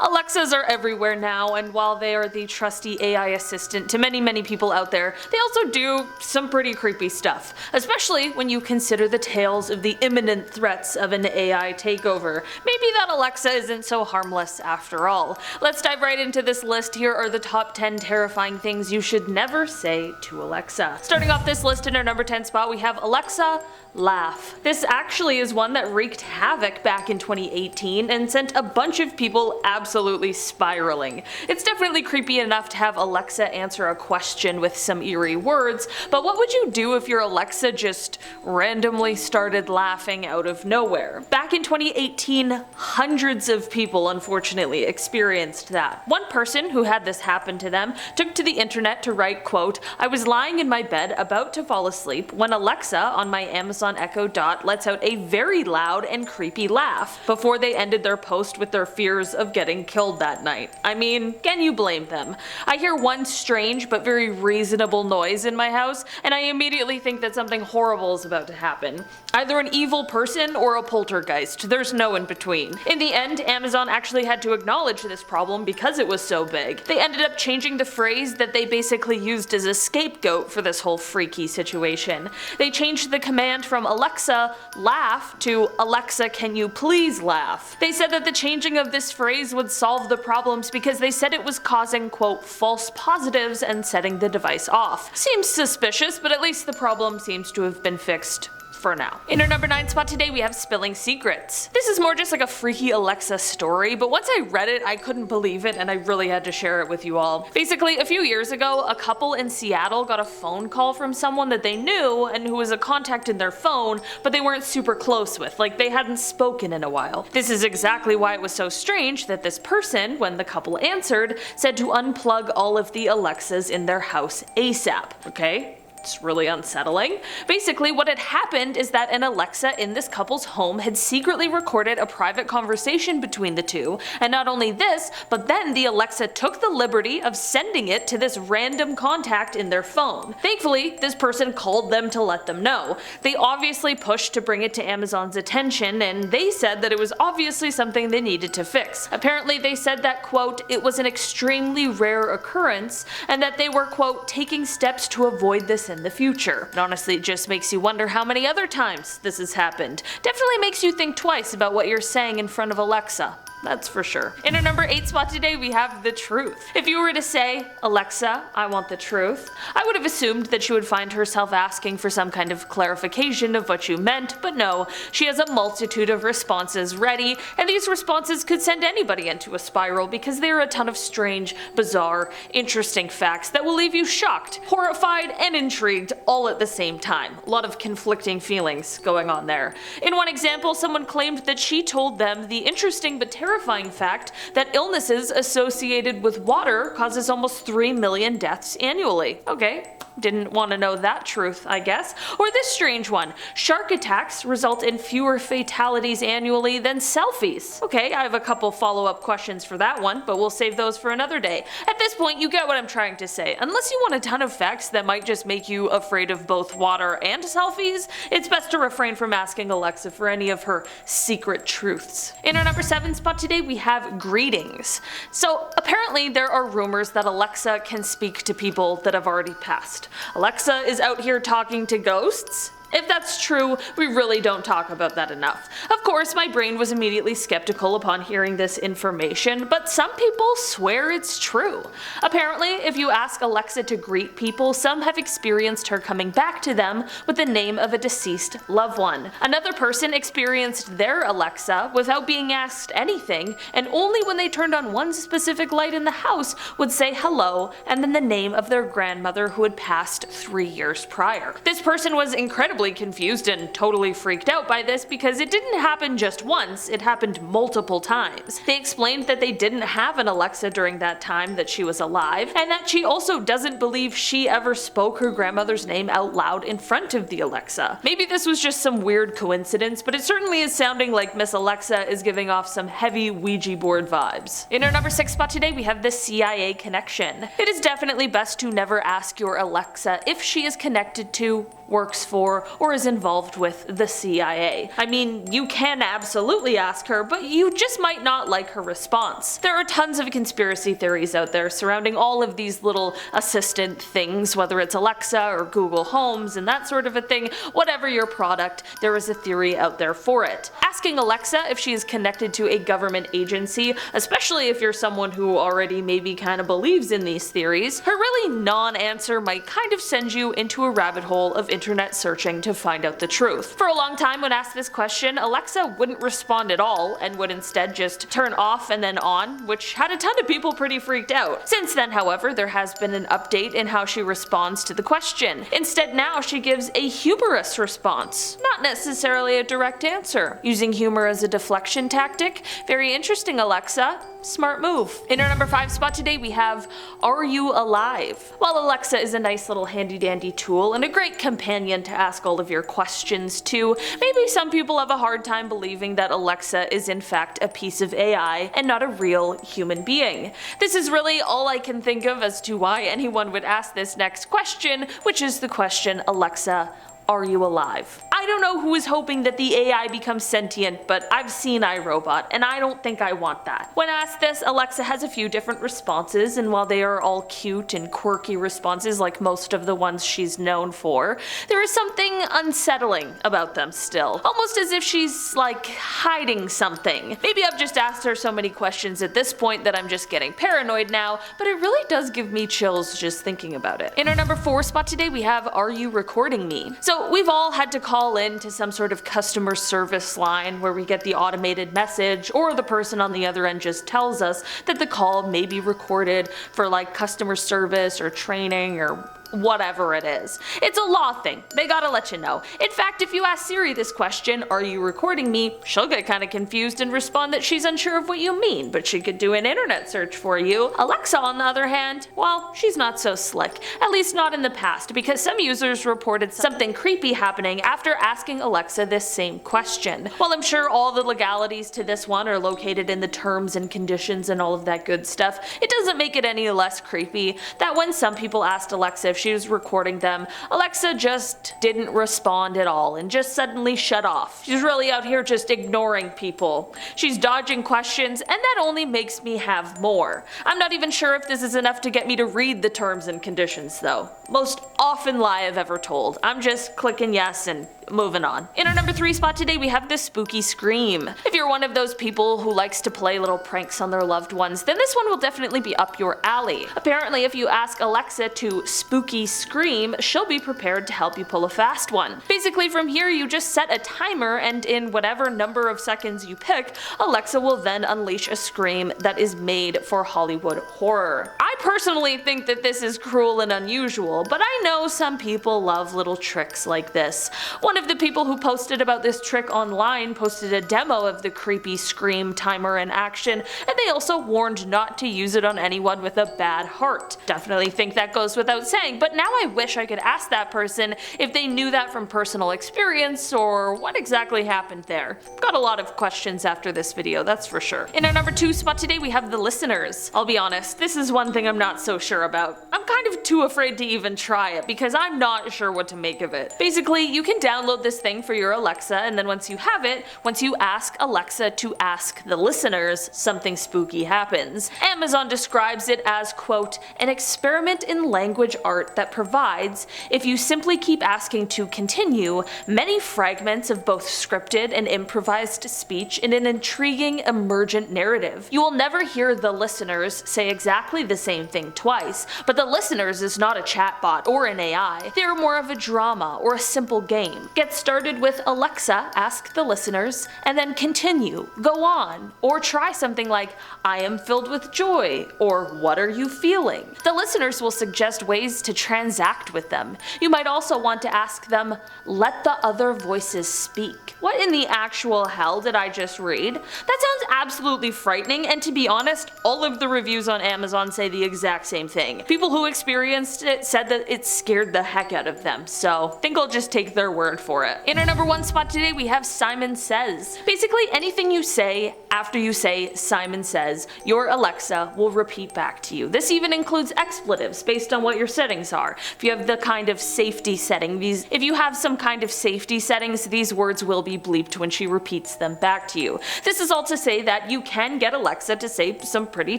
Alexas are everywhere now, and while they are the trusty AI assistant to many people out there, they also do some pretty creepy stuff, especially when you consider the tales of the imminent threats of an AI takeover. Maybe that Alexa isn't so harmless after all. Let's dive right into this list. Here are the top 10 terrifying things you should never say to Alexa. Starting off this list in our number 10 spot, we have Alexa, laugh. This actually is one that wreaked havoc back in 2018 and sent a bunch of people absolutely spiraling. It's definitely creepy enough to have Alexa answer a question with some eerie words, but what would you do if your Alexa just randomly started laughing out of nowhere? Back in 2018, hundreds of people unfortunately experienced that. One person who had this happen to them took to the internet to write, quote, "I was lying in my bed about to fall asleep when Alexa on my Amazon Echo Dot lets out a very loud and creepy laugh," before they ended their post with their fears of getting killed that night. I mean, can you blame them? I hear one strange but very reasonable noise in my house, and I immediately think that something horrible is about to happen. Either an evil person or a poltergeist, there's no in between. In the end, Amazon actually had to acknowledge this problem because it was so big. They ended up changing the phrase that they basically used as a scapegoat for this whole freaky situation. They changed the command from Alexa, laugh to Alexa, can you please laugh? They said that the changing of this phrase would solve the problems because they said it was causing, quote, false positives and setting the device off. Seems suspicious, but at least the problem seems to have been fixed for now. In our number 9 spot today, we have Spilling Secrets. This is more just like a freaky Alexa story, but once I read it, I couldn't believe it and I really had to share it with you all. Basically, a few years ago, a couple in Seattle got a phone call from someone that they knew and who was a contact in their phone, but they weren't super close with, like they hadn't spoken in a while. This is exactly why it was so strange that this person, when the couple answered, said to unplug all of the Alexas in their house ASAP. Okay? It's really unsettling. Basically, what had happened is that an Alexa in this couple's home had secretly recorded a private conversation between the two, and not only this, but then the Alexa took the liberty of sending it to this random contact in their phone. Thankfully, this person called them to let them know. They obviously pushed to bring it to Amazon's attention, and they said that it was obviously something they needed to fix. Apparently, they said that, quote, it was an extremely rare occurrence, and that they were, quote, taking steps to avoid this in the future. And honestly, it just makes you wonder how many other times this has happened. Definitely makes you think twice about what you're saying in front of Alexa. That's for sure. In our number 8 spot today, we have the truth. If you were to say, Alexa, I want the truth, I would have assumed that she would find herself asking for some kind of clarification of what you meant, but no, she has a multitude of responses ready, and these responses could send anybody into a spiral because there are a ton of strange, bizarre, interesting facts that will leave you shocked, horrified, and intrigued all at the same time. A lot of conflicting feelings going on there. In one example, someone claimed that she told them the interesting but terrifying fact that illnesses associated with water causes almost 3 million deaths annually. Okay. Didn't want to know that truth, I guess. Or this strange one. Shark attacks result in fewer fatalities annually than selfies. Okay, I have a couple follow-up questions for that one, but we'll save those for another day. At this point, you get what I'm trying to say. Unless you want a ton of facts that might just make you afraid of both water and selfies, it's best to refrain from asking Alexa for any of her secret truths. In our number 7 spot today, we have greetings. So apparently there are rumors that Alexa can speak to people that have already passed. Alexa is out here talking to ghosts? If that's true, we really don't talk about that enough. Of course, my brain was immediately skeptical upon hearing this information, but some people swear it's true. Apparently, if you ask Alexa to greet people, some have experienced her coming back to them with the name of a deceased loved one. Another person experienced their Alexa without being asked anything, and only when they turned on one specific light in the house would say hello and then the name of their grandmother who had passed 3 years prior. This person was incredibly confused and totally freaked out by this because it didn't happen just once, it happened multiple times. They explained that they didn't have an Alexa during that time that she was alive, and that she also doesn't believe she ever spoke her grandmother's name out loud in front of the Alexa. Maybe this was just some weird coincidence, but it certainly is sounding like Miss Alexa is giving off some heavy Ouija board vibes. In our number 6 spot today, we have the CIA connection. It is definitely best to never ask your Alexa if she is connected to works for, or is involved with the CIA. I mean, you can absolutely ask her, but you just might not like her response. There are tons of conspiracy theories out there surrounding all of these little assistant things, whether it's Alexa or Google Homes and that sort of a thing. Whatever your product, there is a theory out there for it. Asking Alexa if she is connected to a government agency, especially if you're someone who already maybe kind of believes in these theories, her really non-answer might kind of send you into a rabbit hole of internet searching to find out the truth. For a long time when asked this question, Alexa wouldn't respond at all and would instead just turn off and then on, which had a ton of people pretty freaked out. Since then, however, there has been an update in how she responds to the question. Instead now she gives a humorous response, not necessarily a direct answer. Using humor as a deflection tactic? Very interesting, Alexa. Smart move. In our number 5 spot today we have Are You Alive? While Alexa is a nice little handy dandy tool and a great companion to ask all of your questions to, maybe some people have a hard time believing that Alexa is in fact a piece of AI and not a real human being. This is really all I can think of as to why anyone would ask this next question, which is the question, Alexa, are you alive? I don't know who is hoping that the AI becomes sentient, but I've seen iRobot, and I don't think I want that. When asked this, Alexa has a few different responses, and while they are all cute and quirky responses like most of the ones she's known for, there is something unsettling about them still. Almost as if she's, like, hiding something. Maybe I've just asked her so many questions at this point that I'm just getting paranoid now, but it really does give me chills just thinking about it. In our number 4 spot today we have Are You Recording Me? So we've all had to call in to some sort of customer service line where we get the automated message, or the person on the other end just tells us that the call may be recorded for like customer service or training or whatever it is. It's a law thing. They gotta let you know. In fact, if you ask Siri this question, are you recording me, she'll get kinda confused and respond that she's unsure of what you mean, but she could do an internet search for you. Alexa, on the other hand, well, she's not so slick. At least not in the past, because some users reported something creepy happening after asking Alexa this same question. While I'm sure all the legalities to this one are located in the terms and conditions and all of that good stuff, it doesn't make it any less creepy that when some people asked Alexa if she was recording them, Alexa just didn't respond at all and just suddenly shut off. She's really out here just ignoring people. She's dodging questions, and that only makes me have more. I'm not even sure if this is enough to get me to read the terms and conditions though. Most often lie I've ever told. I'm just clicking yes and moving on. In our number 3 spot today we have the spooky scream. If you're one of those people who likes to play little pranks on their loved ones, then this one will definitely be up your alley. Apparently if you ask Alexa to spooky scream, she'll be prepared to help you pull a fast one. Basically from here you just set a timer, and in whatever number of seconds you pick, Alexa will then unleash a scream that is made for Hollywood horror. I personally think that this is cruel and unusual, but I know some people love little tricks like this. One of the people who posted about this trick online posted a demo of the creepy scream timer in action, and they also warned not to use it on anyone with a bad heart. Definitely think that goes without saying, but now I wish I could ask that person if they knew that from personal experience or what exactly happened there. Got a lot of questions after this video, that's for sure. In our number 2 spot today we have the listeners. I'll be honest, this is one thing I'm not so sure about. I'm kind of too afraid to even try it because I'm not sure what to make of it. Basically, you can download this thing for your Alexa, and then once you have it, once you ask Alexa to ask the listeners, something spooky happens. Amazon describes it as, quote, an experiment in language art that provides, if you simply keep asking to continue, many fragments of both scripted and improvised speech in an intriguing, emergent narrative. You will never hear the listeners say exactly the same thing twice, but the listeners is not a chatbot or an AI. They are more of a drama or a simple game. Get started with Alexa, ask the listeners, and then continue, go on, or try something like, I am filled with joy, or what are you feeling? The listeners will suggest ways to transact with them. You might also want to ask them, let the other voices speak. What in the actual hell did I just read? That sounds absolutely frightening, and to be honest, all of the reviews on Amazon say the exact same thing. People who experienced it said that it scared the heck out of them, so I think I'll just take their word for it. In our number 1 spot today we have Simon Says. Basically anything you say after you say Simon Says, your Alexa will repeat back to you. This even includes expletives based on what your settings settings are. If you have the kind of safety setting, if you have some kind of safety settings, these words will be bleeped when she repeats them back to you. This is all to say that you can get Alexa to say some pretty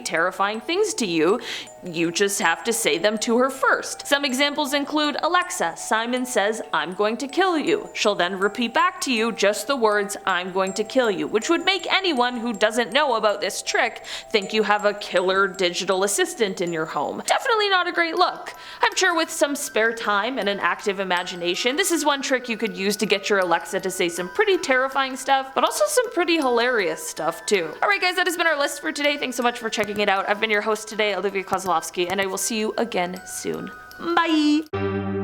terrifying things to you. You just have to say them to her first. Some examples include, Alexa, Simon says, I'm going to kill you. She'll then repeat back to you just the words, I'm going to kill you, which would make anyone who doesn't know about this trick think you have a killer digital assistant in your home. Definitely not a great look. I'm sure with some spare time and an active imagination, this is one trick you could use to get your Alexa to say some pretty terrifying stuff, but also some pretty hilarious stuff too. Alright guys, that has been our list for today. Thanks so much for checking it out. I've been your host today, Olivia Kozlowski, and I will see you again soon. Bye!